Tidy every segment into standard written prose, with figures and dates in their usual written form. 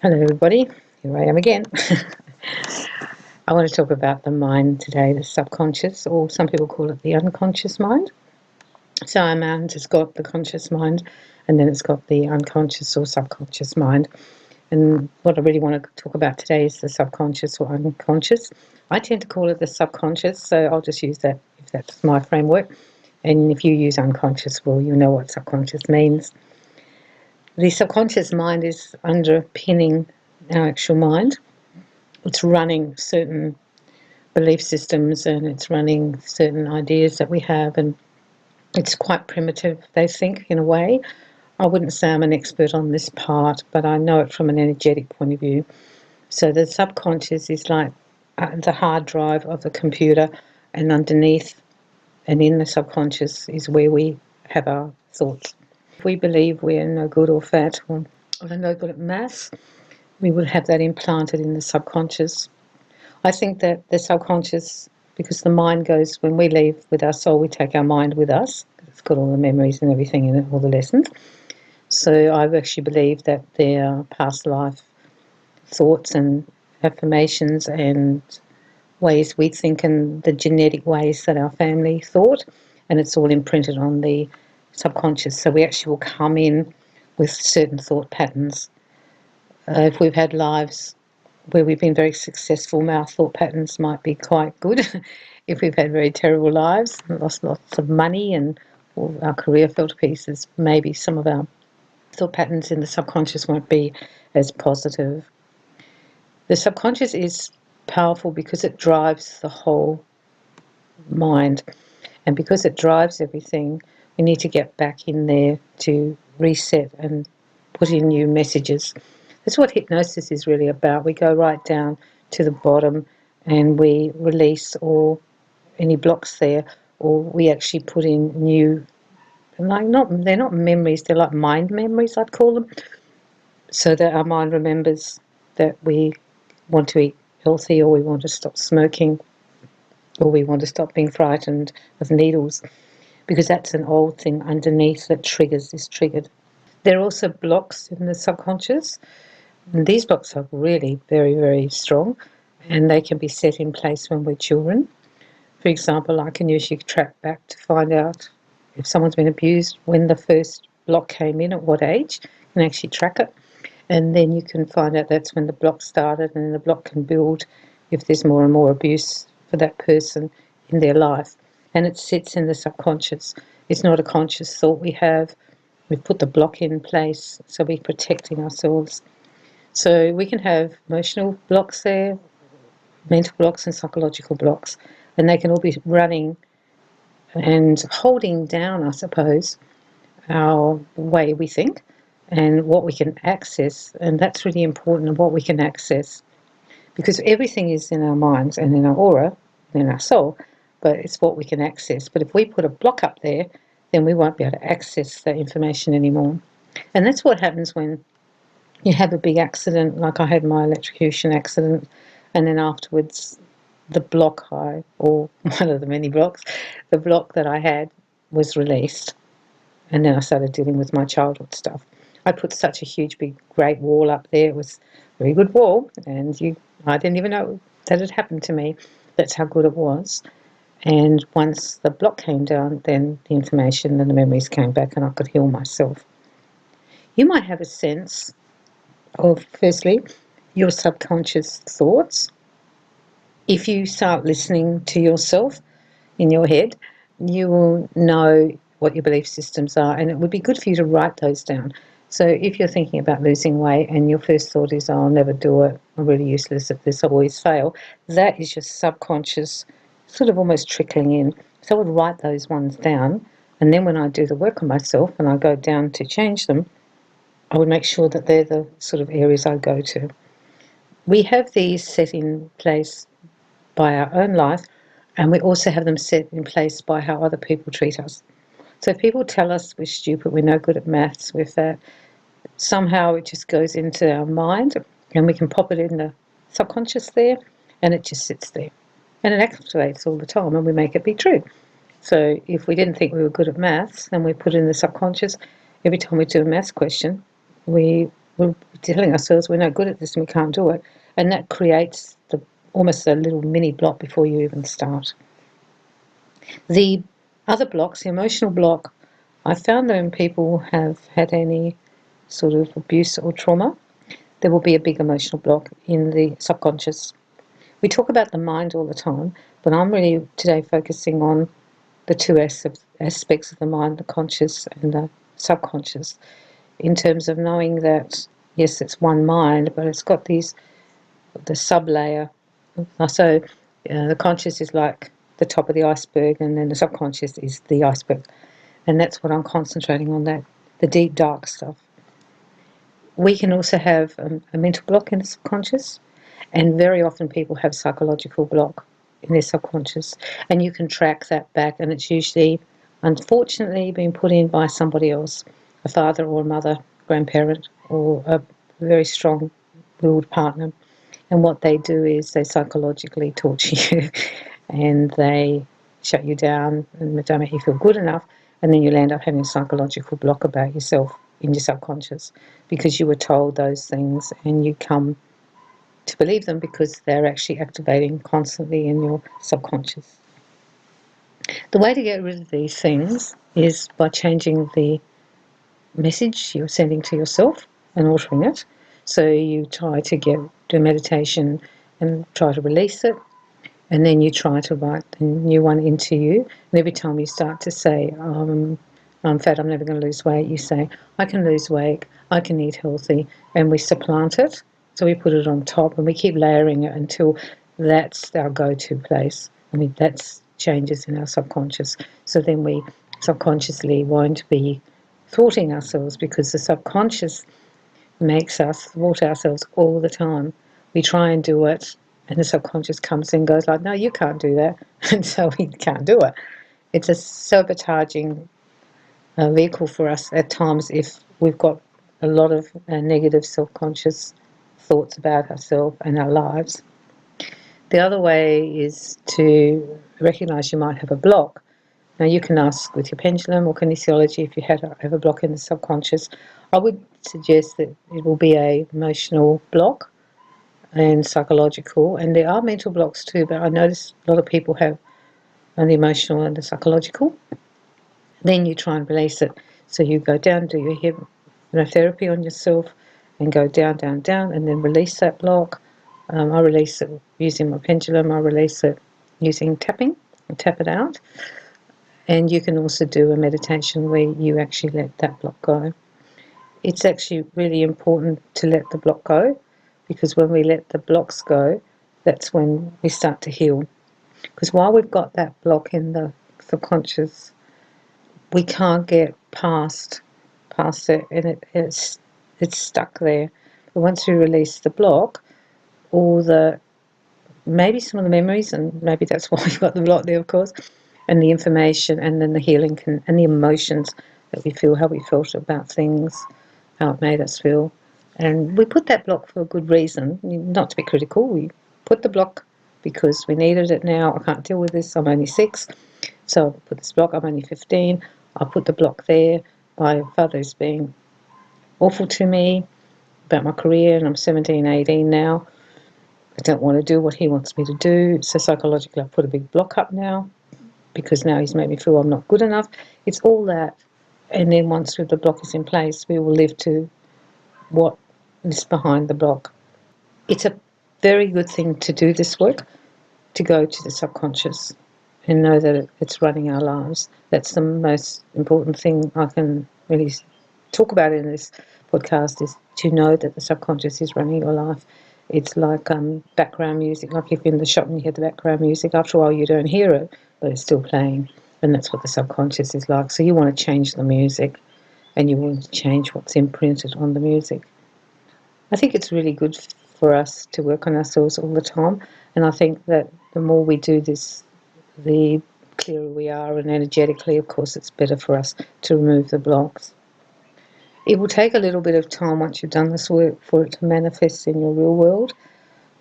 Hello everybody, here I am again. I want to talk about the mind today, the subconscious, or some people call it the unconscious mind. So our mind has got the conscious mind, and then it's got the unconscious or subconscious mind. And what I really want to talk about today is the subconscious or unconscious. I tend to call it the subconscious, so I'll just use that if that's my framework. And if you use unconscious, well, you know what subconscious means. The subconscious mind is underpinning our actual mind. It's running certain belief systems and it's running certain ideas that we have, and it's quite primitive, they think, in a way. I wouldn't say I'm an expert on this part, but I know it from an energetic point of view. So the subconscious is like the hard drive of the computer, and underneath and in the subconscious is where we have our thoughts. If we believe we're no good or fat or no good at maths, we would have that implanted in the subconscious. I think that the subconscious, because the mind goes, when we leave with our soul, we take our mind with us. It's got all the memories and everything in it, all the lessons. So I actually believe that there are past life thoughts and affirmations and ways we think and the genetic ways that our family thought, and it's all imprinted on the subconscious. So we actually will come in with certain thought patterns. If we've had lives where we've been very successful, our thought patterns might be quite good. If we've had very terrible lives, lost lots of money and our career fell to pieces, maybe some of our thought patterns in the subconscious won't be as positive. The subconscious is powerful because it drives the whole mind, and because it drives everything, we need to get back in there to reset and put in new messages. That's what hypnosis is really about. We go right down to the bottom and we release all any blocks there, or we actually put in new, they're not memories, they're like mind memories, I'd call them, so that our mind remembers that we want to eat healthy, or we want to stop smoking, or we want to stop being frightened of needles, because that's an old thing underneath that is triggered. There are also blocks in the subconscious. And these blocks are really very, very strong, and they can be set in place when we're children. For example, I can usually track back to find out if someone's been abused, when the first block came in, at what age. You can actually track it. And then you can find out that's when the block started, and then the block can build if there's more and more abuse for that person in their life. And it sits in the subconscious. It's not a conscious thought we have. We've put the block in place, so we're protecting ourselves. So we can have emotional blocks there, mental blocks and psychological blocks, and they can all be running and holding down, I suppose, our way we think and what we can access. And that's really important, what we can access, because everything is in our minds and in our aura, in our soul, but it's what we can access. But if we put a block up there, then we won't be able to access that information anymore. And that's what happens when you have a big accident, like I had my electrocution accident, and then afterwards the block or one of the many blocks, the block that I had was released, and then I started dealing with my childhood stuff. I put such a huge, big, great wall up there. It was a very good wall, and I didn't even know that had happened to me. That's how good it was. And once the block came down, then the information and the memories came back, and I could heal myself. You might have a sense of, firstly, your subconscious thoughts. If you start listening to yourself in your head, you will know what your belief systems are, and it would be good for you to write those down. So if you're thinking about losing weight and your first thought is, oh, I'll never do it, I'm really useless at this, I always fail, that is your subconscious sort of almost trickling in. So I would write those ones down, and then when I do the work on myself and I go down to change them, I would make sure that they're the sort of areas I go to. We have these set in place by our own life, and we also have them set in place by how other people treat us. So if people tell us we're stupid, we're no good at maths, we're fat, somehow it just goes into our mind, and we can pop it in the subconscious there, and it just sits there. And it activates all the time, and we make it be true. So if we didn't think we were good at maths, and we put it in the subconscious, every time we do a maths question, we we're telling ourselves we're no good at this and we can't do it. And that creates almost a little mini block before you even start. The other blocks, the emotional block, I found that when people have had any sort of abuse or trauma, there will be a big emotional block in the subconscious. We talk about the mind all the time, but I'm really today focusing on the two aspects of the mind, the conscious and the subconscious, in terms of knowing that, yes, it's one mind, but it's got the sub-layer. So the conscious is like the top of the iceberg, and then the subconscious is the iceberg. And that's what I'm concentrating on, that the deep, dark stuff. We can also have a mental block in the subconscious, and very often people have psychological block in their subconscious, and you can track that back, and it's usually, unfortunately, being put in by somebody else, a father or a mother, grandparent, or a very strong-willed partner. And what they do is they psychologically torture you and they shut you down and they don't make you feel good enough, and then you'll end up having a psychological block about yourself in your subconscious because you were told those things and you come to believe them because they're actually activating constantly in your subconscious. The way to get rid of these things is by changing the message you're sending to yourself and altering it. So you try to do meditation and try to release it, and then you try to write the new one into you. And every time you start to say, I'm fat, I'm never going to lose weight, you say, I can lose weight, I can eat healthy, and we supplant it. So we put it on top and we keep layering it until that's our go-to place. I mean, that's changes in our subconscious. So then we subconsciously won't be thwarting ourselves, because the subconscious makes us thwart ourselves all the time. We try and do it, and the subconscious comes in and goes like, no, you can't do that. And so we can't do it. It's a sabotaging vehicle for us at times if we've got a lot of negative self-conscious thoughts about ourselves and our lives. The other way is to recognise you might have a block. Now, you can ask with your pendulum or kinesiology if you have a block in the subconscious. I would suggest that it will be a emotional block and psychological, and there are mental blocks too, but I notice a lot of people have the emotional and the psychological. Then you try and release it. So you go down, do your hypnotherapy on yourself, and go down, down, down, and then release that block. I release it using my pendulum. I release it using tapping, and tap it out. And you can also do a meditation where you actually let that block go. It's actually really important to let the block go, because when we let the blocks go, that's when we start to heal. Because while we've got that block in the subconscious, we can't get past it, and it's stuck there. But once we release the block, maybe some of the memories, and maybe that's why we've got the block there, of course, and the information, and then the healing and the emotions that we feel, how we felt about things, how it made us feel. And we put that block for a good reason, not to be critical. We put the block because we needed it now. I can't deal with this, I'm only 6. So I'll put this block, I'm only 15. I'll put the block there. My father's being awful to me about my career, and I'm 17, 18 now. I don't want to do what he wants me to do. So psychologically, I've put a big block up now, because now he's made me feel I'm not good enough. It's all that. And then once the block is in place, we will live to what is behind the block. It's a very good thing to do this work, to go to the subconscious and know that it's running our lives. That's the most important thing I can really talk about in this podcast, is to know that the subconscious is running your life. It's like background music, like if you're in the shop and you hear the background music, after a while you don't hear it, but it's still playing, and that's what the subconscious is like. So you want to change the music, and you want to change what's imprinted on the music. I think it's really good for us to work on ourselves all the time, and I think that the more we do this, the clearer we are, and energetically, of course, it's better for us to remove the blocks. It will take a little bit of time once you've done this work for it to manifest in your real world.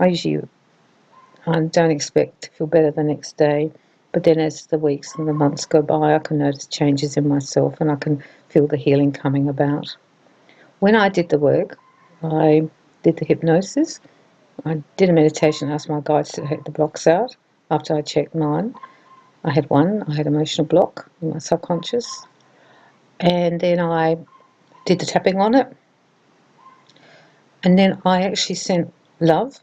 I don't expect to feel better the next day, but then as the weeks and the months go by, I can notice changes in myself, and I can feel the healing coming about. When I did the work, I did the hypnosis. I did a meditation, asked my guides to take the blocks out after I checked mine. I had one. I had emotional block in my subconscious. And then I did the tapping on it. And then I actually sent love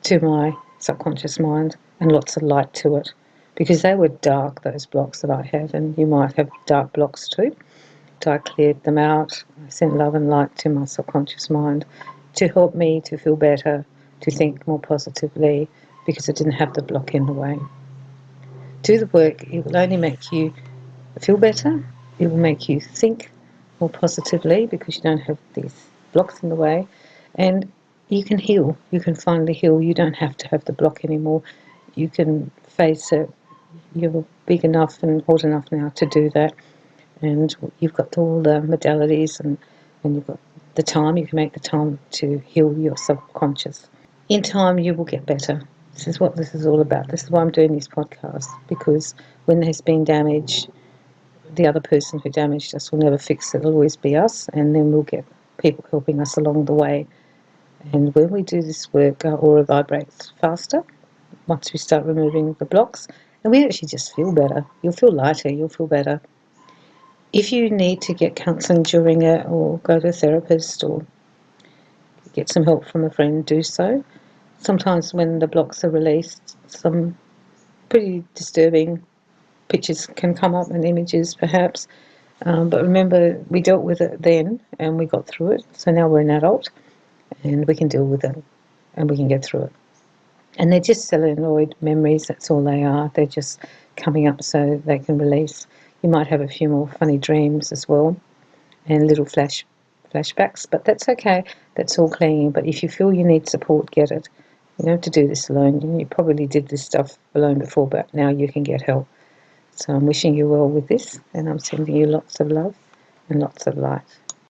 to my subconscious mind and lots of light to it, because they were dark, those blocks that I had, and you might have dark blocks too. So I cleared them out. I sent love and light to my subconscious mind to help me to feel better, to think more positively, because it didn't have the block in the way. Do the work. It will only make you feel better. It will make you think more positively because you don't have these blocks in the way. And you can heal. You can finally heal. You don't have to have the block anymore. You can face it. You're big enough and old enough now to do that. And you've got all the modalities and you've got the time. You can make the time to heal your subconscious. In time, you will get better. This is what this is all about. This is why I'm doing these podcasts, because when there's been damage, the other person who damaged us will never fix it. It'll always be us, and then we'll get people helping us along the way. And when we do this work, our aura vibrates faster once we start removing the blocks, and we actually just feel better. You'll feel lighter, you'll feel better. If you need to get counselling during it, or go to a therapist, or get some help from a friend, do so. Sometimes when the blocks are released, some pretty disturbing pictures can come up and images perhaps. But remember, we dealt with it then and we got through it. So now we're an adult and we can deal with it and we can get through it. And they're just celluloid memories, that's all they are. They're just coming up so they can release. You might have a few more funny dreams as well and little flashbacks, but that's okay. That's all cleaning. But if you feel you need support, get it. You don't have to do this alone. You probably did this stuff alone before, but now you can get help. So I'm wishing you well with this, and I'm sending you lots of love and lots of light.